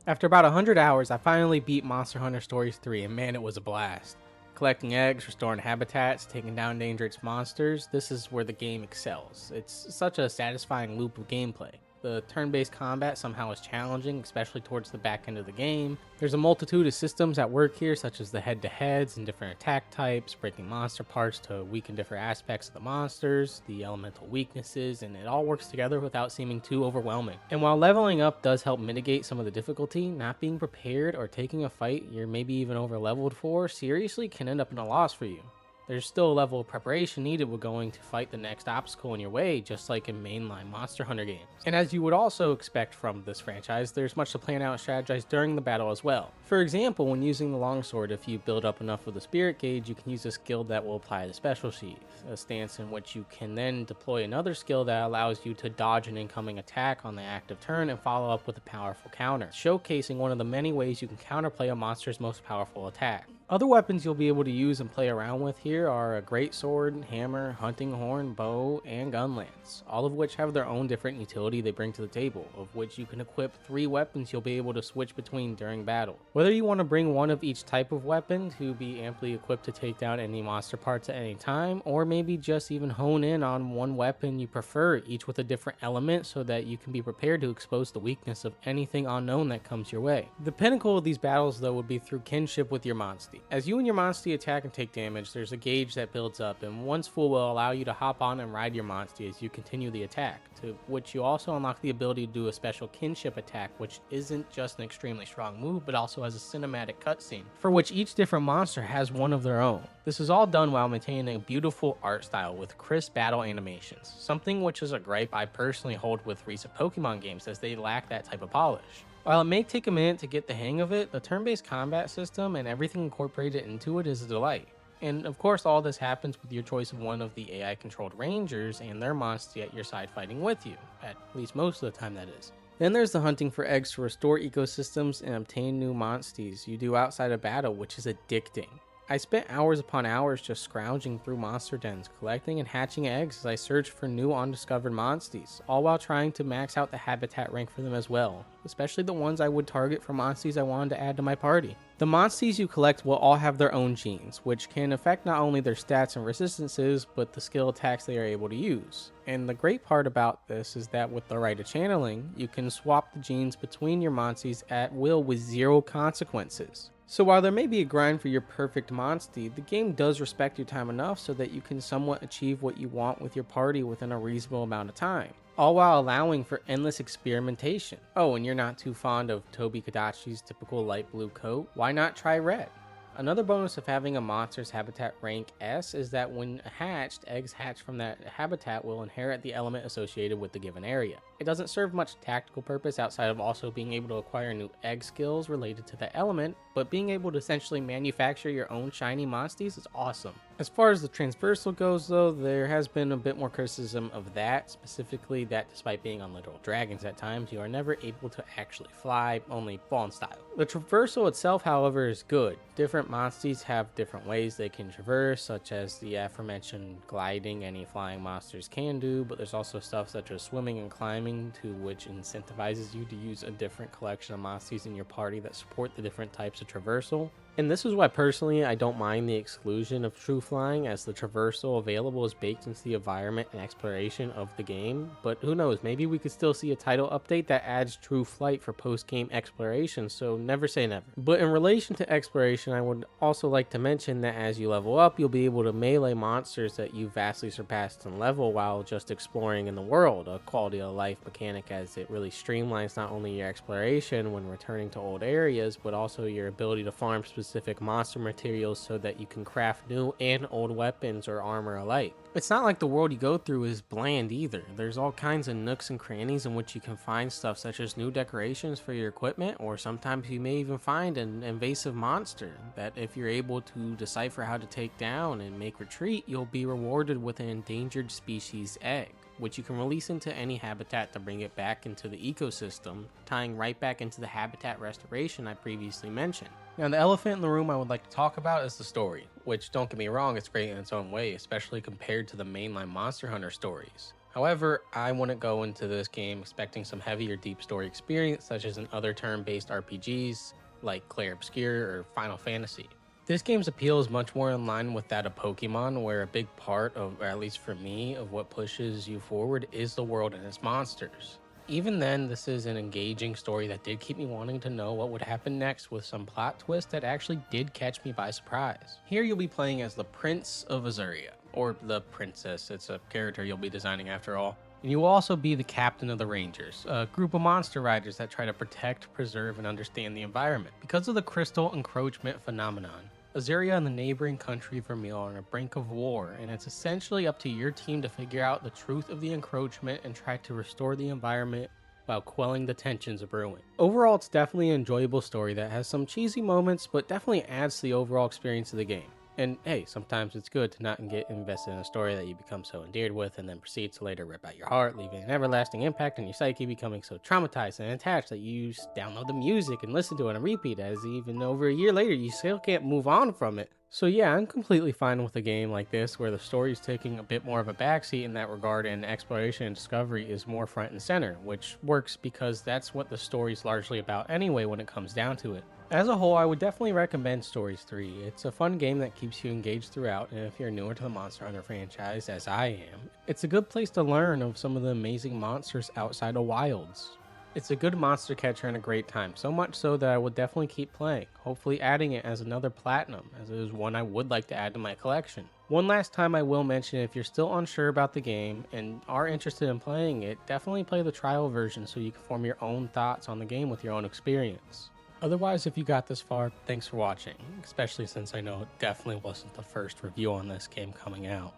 After about 100 hours, I finally beat Monster Hunter Stories 3, and man, it was a blast. Collecting eggs, restoring habitats, taking down dangerous monsters, this is where the game excels. It's such a satisfying loop of gameplay. The turn-based combat somehow is challenging, especially towards the back end of the game. There's a multitude of systems at work here, such as the head-to-heads and different attack types, breaking monster parts to weaken different aspects of the monsters, the elemental weaknesses, and it all works together without seeming too overwhelming. And while leveling up does help mitigate some of the difficulty, not being prepared or taking a fight you're maybe even over-leveled for seriously can end up in a loss for you. There's still a level of preparation needed when going to fight the next obstacle in your way, just like in mainline Monster Hunter games. And as you would also expect from this franchise, there's much to plan out and strategize during the battle as well. For example, when using the longsword, if you build up enough of the spirit gauge, you can use a skill that will apply the special sheath, a stance in which you can then deploy another skill that allows you to dodge an incoming attack on the active turn and follow up with a powerful counter, showcasing one of the many ways you can counterplay a monster's most powerful attack. Other weapons you'll be able to use and play around with here are a great sword, hammer, hunting horn, bow, and gun lance, all of which have their own different utility they bring to the table, of which you can equip 3 weapons you'll be able to switch between during battle. Whether you want to bring one of each type of weapon to be amply equipped to take down any monster parts at any time, or maybe just even hone in on one weapon you prefer, each with a different element so that you can be prepared to expose the weakness of anything unknown that comes your way. The pinnacle of these battles though would be through kinship with your Monstie. As you and your Monstie attack and take damage, there's a gauge that builds up, and once full will allow you to hop on and ride your Monstie as you continue the attack, to which you also unlock the ability to do a special kinship attack, which isn't just an extremely strong move, but also has a cinematic cutscene, for which each different monster has one of their own. This is all done while maintaining a beautiful art style with crisp battle animations, something which is a gripe I personally hold with recent Pokemon games as they lack that type of polish. While it may take a minute to get the hang of it, the turn-based combat system and everything incorporated into it is a delight. And of course all this happens with your choice of one of the AI-controlled rangers and their Monstie at your side fighting with you, at least most of the time that is. Then there's the hunting for eggs to restore ecosystems and obtain new Monsties you do outside of battle, which is addicting. I spent hours upon hours just scrounging through monster dens, collecting and hatching eggs as I searched for new undiscovered Monsties, all while trying to max out the habitat rank for them as well, especially the ones I would target for Monsties I wanted to add to my party. The Monsties you collect will all have their own genes, which can affect not only their stats and resistances, but the skill attacks they are able to use. And the great part about this is that with the right of channeling, you can swap the genes between your Monsties at will with 0 consequences. So while there may be a grind for your perfect Monstie, the game does respect your time enough so that you can somewhat achieve what you want with your party within a reasonable amount of time, all while allowing for endless experimentation. Oh, and you're not too fond of Tobi Kadachi's typical light blue coat? Why not try red? Another bonus of having a monster's habitat rank S is that when hatched, eggs hatched from that habitat will inherit the element associated with the given area. It doesn't serve much tactical purpose outside of also being able to acquire new egg skills related to the element, but being able to essentially manufacture your own shiny Monsties is awesome. As far as the transversal goes though, there has been a bit more criticism of that, specifically that despite being on literal dragons at times, you are never able to actually fly, only fall in style. The traversal itself, however, is good. Different Monsties have different ways they can traverse, such as the aforementioned gliding any flying monsters can do, but there's also stuff such as swimming and climbing, to which incentivizes you to use a different collection of Monsties in your party that support the different types of traversal. And this is why personally I don't mind the exclusion of true flying, as the traversal available is baked into the environment and exploration of the game, but who knows, maybe we could still see a title update that adds true flight for post-game exploration, so never say never. But in relation to exploration, I would also like to mention that as you level up, you'll be able to melee monsters that you vastly surpassed in level while just exploring in the world, a quality of life mechanic as it really streamlines not only your exploration when returning to old areas, but also your ability to farm specific monster materials so that you can craft new and old weapons or armor alike. It's not like the world you go through is bland either. There's all kinds of nooks and crannies in which you can find stuff such as new decorations for your equipment, or sometimes you may even find an invasive monster that if you're able to decipher how to take down and make retreat, you'll be rewarded with an endangered species egg, which you can release into any habitat to bring it back into the ecosystem, tying right back into the habitat restoration I previously mentioned. Now, the elephant in the room I would like to talk about is the story, which, don't get me wrong, it's great in its own way, especially compared to the mainline Monster Hunter stories. However, I wouldn't go into this game expecting some heavy or deep story experience such as in other turn-based RPGs like Clair Obscur or Final Fantasy. This game's appeal is much more in line with that of Pokemon, where a big part of, or at least for me, of what pushes you forward is the world and its monsters. Even then, this is an engaging story that did keep me wanting to know what would happen next, with some plot twists that actually did catch me by surprise. Here you'll be playing as the Prince of Azuria, or the Princess, it's a character you'll be designing after all. And you will also be the captain of the Rangers, a group of monster riders that try to protect, preserve, and understand the environment. Because of the crystal encroachment phenomenon, Azuria and the neighboring country Vermeil are on the brink of war, and it's essentially up to your team to figure out the truth of the encroachment and try to restore the environment while quelling the tensions brewing. Overall, it's definitely an enjoyable story that has some cheesy moments, but definitely adds to the overall experience of the game. And hey, sometimes it's good to not get invested in a story that you become so endeared with and then proceed to later rip out your heart, leaving an everlasting impact on your psyche, becoming so traumatized and attached that you download the music and listen to it on repeat, as even over a year later you still can't move on from it. So yeah, I'm completely fine with a game like this where the story is taking a bit more of a backseat in that regard and exploration and discovery is more front and center, which works because that's what the story's largely about anyway when it comes down to it. As a whole, I would definitely recommend Stories 3. It's a fun game that keeps you engaged throughout, and if you're newer to the Monster Hunter franchise, as I am, it's a good place to learn of some of the amazing monsters outside of Wilds. It's a good monster catcher and a great time, so much so that I will definitely keep playing, hopefully adding it as another platinum, as it is one I would like to add to my collection. One last time I will mention, if you're still unsure about the game and are interested in playing it, definitely play the trial version so you can form your own thoughts on the game with your own experience. Otherwise, if you got this far, thanks for watching, especially since I know it definitely wasn't the first review on this game coming out.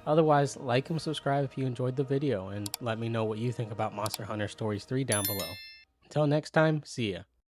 Otherwise, like and subscribe if you enjoyed the video, and let me know what you think about Monster Hunter Stories 3 down below. Until next time, see ya.